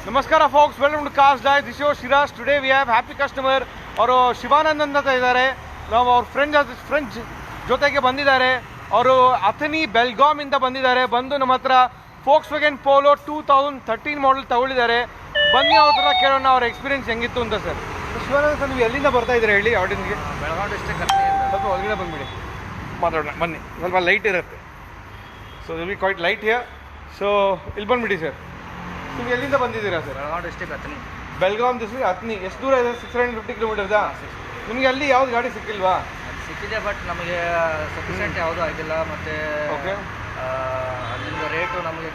ನಮಸ್ಕಾರ folks, welcome to cars life. This your Shiraj. Today we have happy customer. ಅವರು ಶಿವಾನಂದ್ ಅಂತ ಇದ್ದಾರೆ. ನಾವು ಅವ್ರ ಫ್ರೆಂಡ್ಸ್ ಜೊತೆಗೆ ಬಂದಿದ್ದಾರೆ. ಅವರು ಅಥನಿ ಬೆಲ್ಗಾಮಿಂದ ಬಂದಿದ್ದಾರೆ. ಬಂದು ನಮ್ಮ ಹತ್ರ ಫೋಕ್ಸ್ ವ್ಯಾಗನ್ ಪೋಲೋ 2013 ಮಾಡಲ್ ತಗೊಳ್ಳಿದ್ದಾರೆ. ಬನ್ನಿ ಅವ್ರ ಹತ್ರ ಕೇಳೋಣ ಅವ್ರ ಎಕ್ಸ್ಪೀರಿಯನ್ಸ್ ಹೆಂಗಿತ್ತು ಅಂತ. ಸರ್ ಶಿವಾನಂದ್ ಸರ್, ನೀವು ಎಲ್ಲಿಂದ ಬರ್ತಾ ಇದ್ದೀರಾ ಹೇಳಿ? ಔಟಿಂಗ್ಗೆ ಬೆಳಗಾವಿ ಡಿಸ್ಟ್ರಿಕ್ಟ್ ಸ್ವಲ್ಪ ಒಳಗಡೆ ಬಂದುಬಿಡಿ, ಮಾತಾಡೋಣ ಬನ್ನಿ. ಸ್ವಲ್ಪ ಲೈಟ್ ಇರುತ್ತೆ, so will be quite light here. So ಇಲ್ಲಿ ಬಂದುಬಿಡಿ ಸರ್. ನೀವು ಎಲ್ಲಿಂದ ಬಂದಿದ್ದೀರಾ sir? Belagavi district Athani. Belgaum district Athani. ಎಷ್ಟು ದೂರ ಇದೆ? 650 ಕಿಲೋಮೀಟರ್ಸಾ? ನಿಮಗೆ ಅಲ್ಲಿ ಯಾವ್ದು ಗಾಡಿ ಸಿಕ್ಕಿಲ್ವಾ? ಸಿಕ್ಕಿದೆ, ಬಟ್ ನಮಗೆ ಸಫಿಷಿಯೆಂಟ್ ಯಾವುದೂ ಆಗಿಲ್ಲ. ಮತ್ತು ಓಕೆ, ಅಲ್ಲಿಂದ ರೇಟು ನಮಗೆ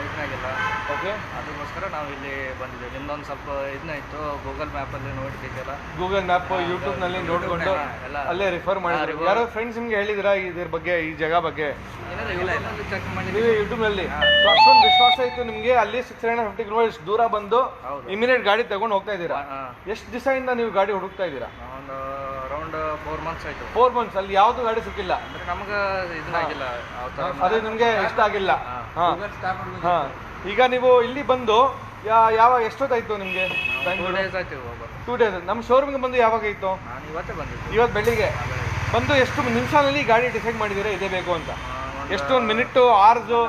ಇದಾಗಿಲ್ಲ. ಓಕೆ, ಅದಕ್ಕೋಸ್ಕರ ನಾವು ಇಲ್ಲಿ ಬಂದಿದ್ದೇವೆ. ನಿಮ್ದೊಂದು ಸ್ವಲ್ಪ ಇದನ್ನ ಇತ್ತು, ಗೂಗಲ್ ಮ್ಯಾಪಲ್ಲಿ ನೋಡ್ತಿದ್ದೆಲ್ಲ. ಗೂಗಲ್ ಮ್ಯಾಪ್ ಯೂಟ್ಯೂಬ್ನಲ್ಲಿ ನೋಡಿಕೊಂಡು ಅಲ್ಲೇ ರಿಫರ್ ಮಾಡಿದ್ರು. ಯಾರೋ ಫ್ರೆಂಡ್ಸ್ ನಿಮ್ಗೆ ಹೇಳಿದಿರಾ ಇದ್ರ ಬಗ್ಗೆ, ಈ ಜಾಗ ಬಗ್ಗೆ? ಚೆಕ್ ಮಾಡಿ ನೀವು ಯೂಟ್ಯೂಬ್ನಲ್ಲಿ ಅಷ್ಟೊಂದು ವಿಶ್ವಾಸ ಇತ್ತು ನಿಮಗೆ. ಅಲ್ಲಿ 650 ಕಿಲೋಮೀಟರ್ ದೂರ ಬಂದು ಇಮಿಡಿಯೇಟ್ ಗಾಡಿ ತಗೊಂಡು ಹೋಗ್ತಾ ಇದ್ದೀರಾ. ಎಷ್ಟು ದಿವಸದಿಂದ ನೀವು ಗಾಡಿ ಹುಡುಕ್ತಾ ಇದ್ದೀರಾ? ಒಂದು ಅರೌಂಡ್ 4 ಮಂತ್ಸ್ ಆಯಿತು. 4 ಮಂತ್ಸ್. ಅಲ್ಲಿ ಯಾವುದು ಗಾಡಿ ಸಿಕ್ಕಿಲ್ಲ ಅಂದರೆ ನಮಗೆ ಇದನ್ನಾಗಿಲ್ಲ, ಅದು ನಿಮಗೆ ಇಷ್ಟ ಆಗಿಲ್ಲ. ಹಾಂ ಹಾಂ. ಈಗ ನೀವು ಇಲ್ಲಿ ಬಂದು ಯಾವಾಗ ಎಷ್ಟೊತ್ತಾಯ್ತು ನಿಮಗೆ? 2 ಡೇಸ್ ಆಯ್ತು. 2 ಡೇಸ್. ನಮ್ಮ ಶೋರೂಮ್ಗೆ ಬಂದು ಯಾವಾಗ ಇತ್ತು? ನಾನು ಇವತ್ತೇ ಬಂದಿದ್ದೆ. ಇವತ್ತು ಬೆಳಿಗ್ಗೆ ಬಂದು ಎಷ್ಟು ನಿಮಿಷದಲ್ಲಿ ಗಾಡಿ ಡಿಸೈಡ್ ಮಾಡಿದ್ದೀರಾ ಇದೇ ಬೇಕು ಅಂತ? ಎಷ್ಟು? 1 ಮಿನಿಟು, ಆರ್ಸು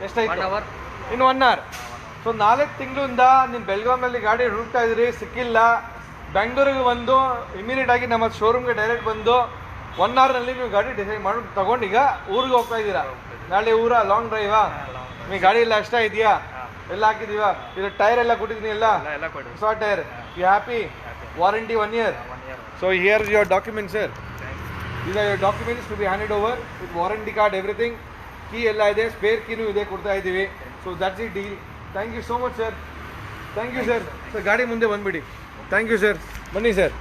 ಎಷ್ಟಾಯ್ತು? 1 ಅವರ್. ಇನ್ನು 1 ಅವರ್. ಸೊ 4 ತಿಂಗಳಿಂದ ನೀವು ಬೆಳಗಾಮಲ್ಲಿ ಗಾಡಿ ಹುಡುಕ್ತಾ ಇದ್ರಿ, ಸಿಕ್ಕಿಲ್ಲ. ಬೆಂಗಳೂರಿಗೆ ಬಂದು ಇಮಿಡಿಯೇಟ್ ಆಗಿ ನಮ್ಮ ಶೋರೂಮ್ಗೆ ಡೈರೆಕ್ಟ್ ಬಂದು 1 ಅವರ್ನಲ್ಲಿ ನೀವು ಗಾಡಿ ಡಿಸೈಡ್ ಮಾಡಿ ತಗೊಂಡು ಈಗ ಊರಿಗೆ ಹೋಗ್ತಾ ಇದ್ದೀರಾ. ನಾಳೆ ಊರ ಲಾಂಗ್ ಡ್ರೈವಾ? ನಿಮಗೆ ಗಾಡಿ ಎಲ್ಲ ಇಷ್ಟ ಇದೆಯಾ? ಎಲ್ಲ ಹಾಕಿದೀವಾ? ಇದು ಟೈರ್ ಎಲ್ಲ ಕೊಟ್ಟಿದ್ದೀನಿ ಎಲ್ಲ? ಹೊಸ tyre. You happy? Warranty 1 year. So here your documents sir. These are your documents to be handed over with warranty card, everything. Key ಎಲ್ಲ ಇದೆ, ಸ್ಪೇರ್ ಕೀನು ಇದೆ, ಕೊಡ್ತಾ ಇದ್ದೀವಿ. So that's it deal. Thank you so much sir. Thank you sir. Sir ಗಾಡಿ ಮುಂದೆ ಬಂದುಬಿಡಿ. Thank you sir. ಬನ್ನಿ sir,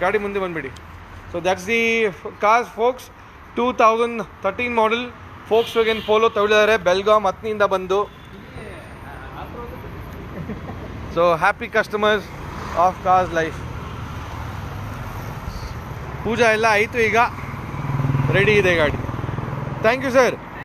ಗಾಡಿ ಮುಂದೆ ಬಂದುಬಿಡಿ. So that's the cars folks 2013 model Volkswagen Polo ತಗೊಳ್ಳಿದ್ದಾರೆ ಬೆಲ್ಗಾಮ್ ಅಥಣಿಯಿಂದ ಬಂದು. So happy customers of cars life. Puja ಎಲ್ಲ ಆಯಿತು, ಈಗ ರೆಡಿ ಇದೆ ಗಾಡಿ. Thank you sir.